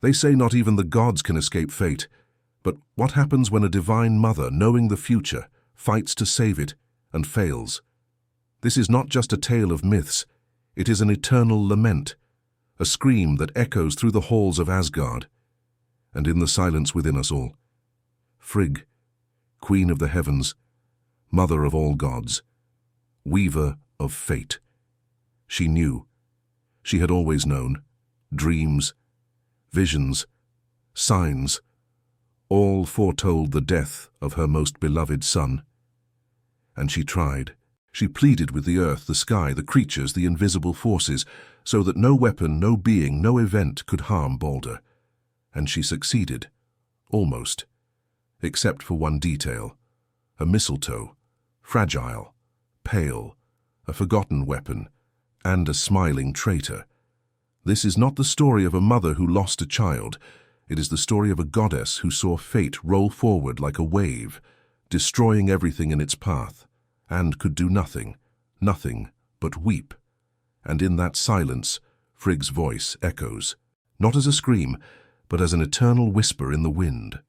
They say not even the gods can escape fate. But what happens when a divine mother, knowing the future, fights to save it and fails? This is not just a tale of myths. It is an eternal lament, a scream that echoes through the halls of Asgard. And in the silence within us all, Frigg, Queen of the Heavens, Mother of all gods, Weaver of fate. She knew. She had always known. Dreams, visions, signs, all foretold the death of her most beloved son. And she tried. She pleaded with the earth, the sky, the creatures, the invisible forces, so that no weapon, no being, no event could harm Balder. And she succeeded. Almost. Except for one detail. A mistletoe. Fragile. Pale. A forgotten weapon. And a smiling traitor. This is not the story of a mother who lost a child. It is the story of a goddess who saw fate roll forward like a wave, destroying everything in its path, and could do nothing but weep. And in that silence, Frigg's voice echoes, not as a scream, but as an eternal whisper in the wind.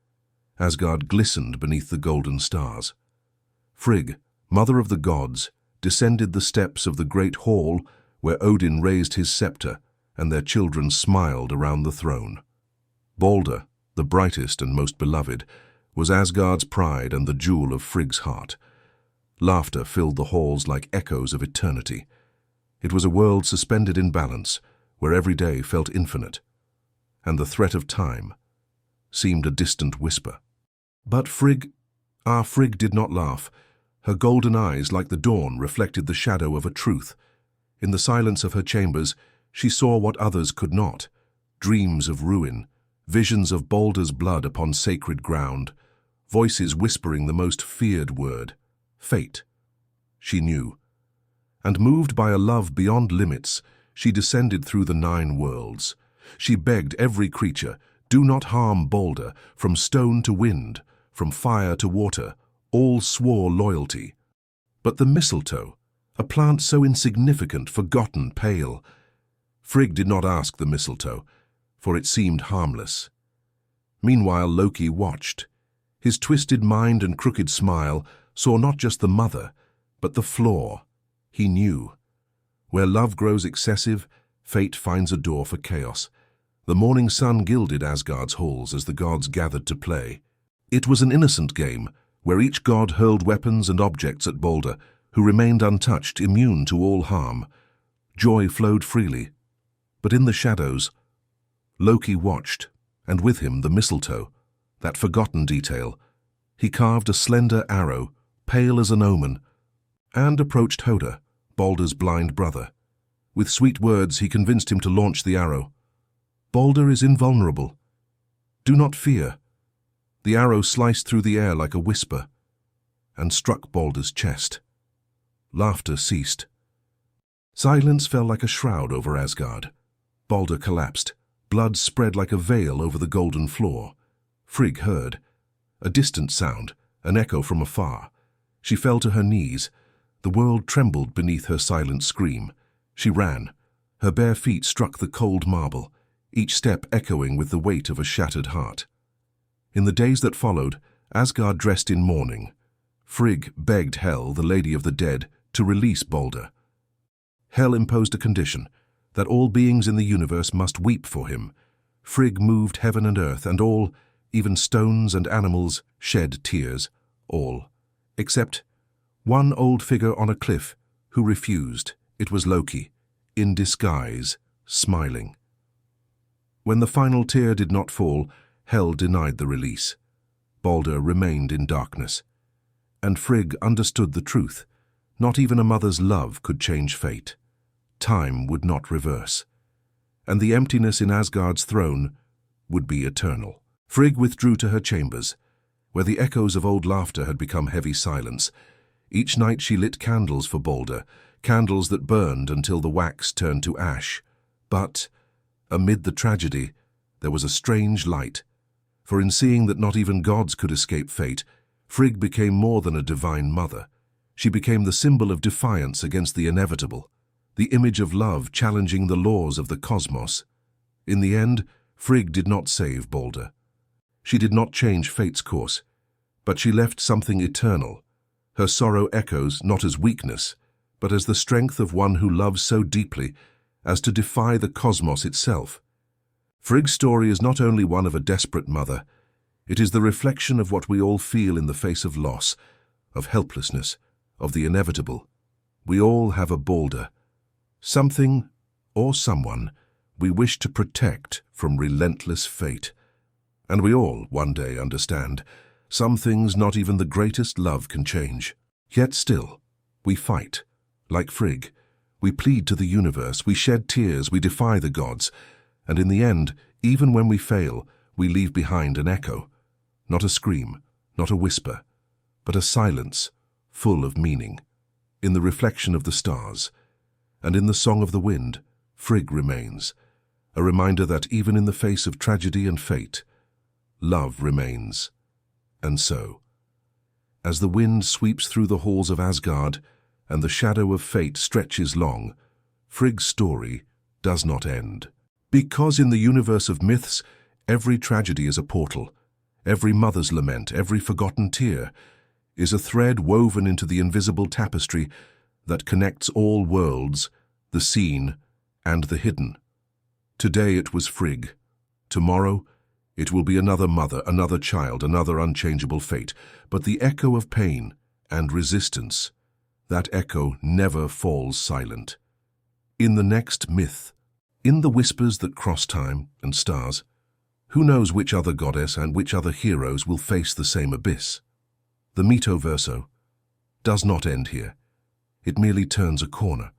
Asgard glistened beneath the golden stars. Frigg, mother of the gods, descended the steps of the great hall where Odin raised his scepter, and their children smiled around the throne. Balder, the brightest and most beloved, was Asgard's pride and the jewel of Frigg's heart. Laughter filled the halls like echoes of eternity. It was a world suspended in balance, where every day felt infinite, and the threat of time seemed a distant whisper. But Frigg did not laugh. Her golden eyes, like the dawn, reflected the shadow of a truth. In the silence of her chambers, she saw what others could not. Dreams of ruin, visions of Balder's blood upon sacred ground, voices whispering the most feared word, fate. She knew. And moved by a love beyond limits, she descended through the 9 worlds. She begged every creature, do not harm Balder, from stone to wind, from fire to water, all swore loyalty. But the mistletoe, a plant so insignificant, forgotten, pale. Frigg did not ask the mistletoe, for it seemed harmless. Meanwhile Loki watched. His twisted mind and crooked smile saw not just the mother, but the flaw. He knew. Where love grows excessive, fate finds a door for chaos. The morning sun gilded Asgard's halls as the gods gathered to play. It was an innocent game, where each god hurled weapons and objects at Balder, who remained untouched, immune to all harm. Joy flowed freely. But in the shadows, Loki watched, and with him the mistletoe, that forgotten detail. He carved a slender arrow, pale as an omen, and approached Hoder, Balder's blind brother. With sweet words he convinced him to launch the arrow. Balder is invulnerable. Do not fear. The arrow sliced through the air like a whisper, and struck Balder's chest. Laughter ceased. Silence fell like a shroud over Asgard. Balder collapsed. Blood spread like a veil over the golden floor. Frigg heard. A distant sound, an echo from afar. She fell to her knees. The world trembled beneath her silent scream. She ran. Her bare feet struck the cold marble, each step echoing with the weight of a shattered heart. In the days that followed, Asgard dressed in mourning. Frigg begged Hel, the Lady of the Dead, to release Balder. Hel imposed a condition, that all beings in the universe must weep for him. Frigg moved heaven and earth, and all, even stones and animals, shed tears. All. Except one old figure on a cliff, who refused. It was Loki, in disguise, smiling. When the final tear did not fall, Hel denied the release. Balder remained in darkness. And Frigg understood the truth. Not even a mother's love could change fate. Time would not reverse. And the emptiness in Asgard's throne would be eternal. Frigg withdrew to her chambers, where the echoes of old laughter had become heavy silence. Each night she lit candles for Balder, candles that burned until the wax turned to ash. But, amid the tragedy, there was a strange light. For in seeing that not even gods could escape fate, Frigg became more than a divine mother. She became the symbol of defiance against the inevitable, the image of love challenging the laws of the cosmos. In the end, Frigg did not save Balder. She did not change fate's course, but she left something eternal. Her sorrow echoes not as weakness, but as the strength of one who loves so deeply as to defy the cosmos itself. Frigg's story is not only one of a desperate mother, it is the reflection of what we all feel in the face of loss, of helplessness, of the inevitable. We all have a Balder, something or someone we wish to protect from relentless fate. And we all, one day, understand some things not even the greatest love can change. Yet still, we fight. Like Frigg, we plead to the universe, we shed tears, we defy the gods, and in the end, even when we fail, we leave behind an echo. Not a scream, not a whisper, but a silence full of meaning. In the reflection of the stars, and in the song of the wind, Frigg remains, a reminder that even in the face of tragedy and fate, love remains. And so, as the wind sweeps through the halls of Asgard and the shadow of fate stretches long, Frigg's story does not end. Because in the universe of myths, every tragedy is a portal, every mother's lament, every forgotten tear, is a thread woven into the invisible tapestry that connects all worlds, the seen and the hidden. Today it was Frigg. Tomorrow it will be another mother, another child, another unchangeable fate. But the echo of pain and resistance, that echo never falls silent. In the next myth, in the whispers that cross time and stars, who knows which other goddess and which other heroes will face the same abyss? The mito verso does not end here. It merely turns a corner.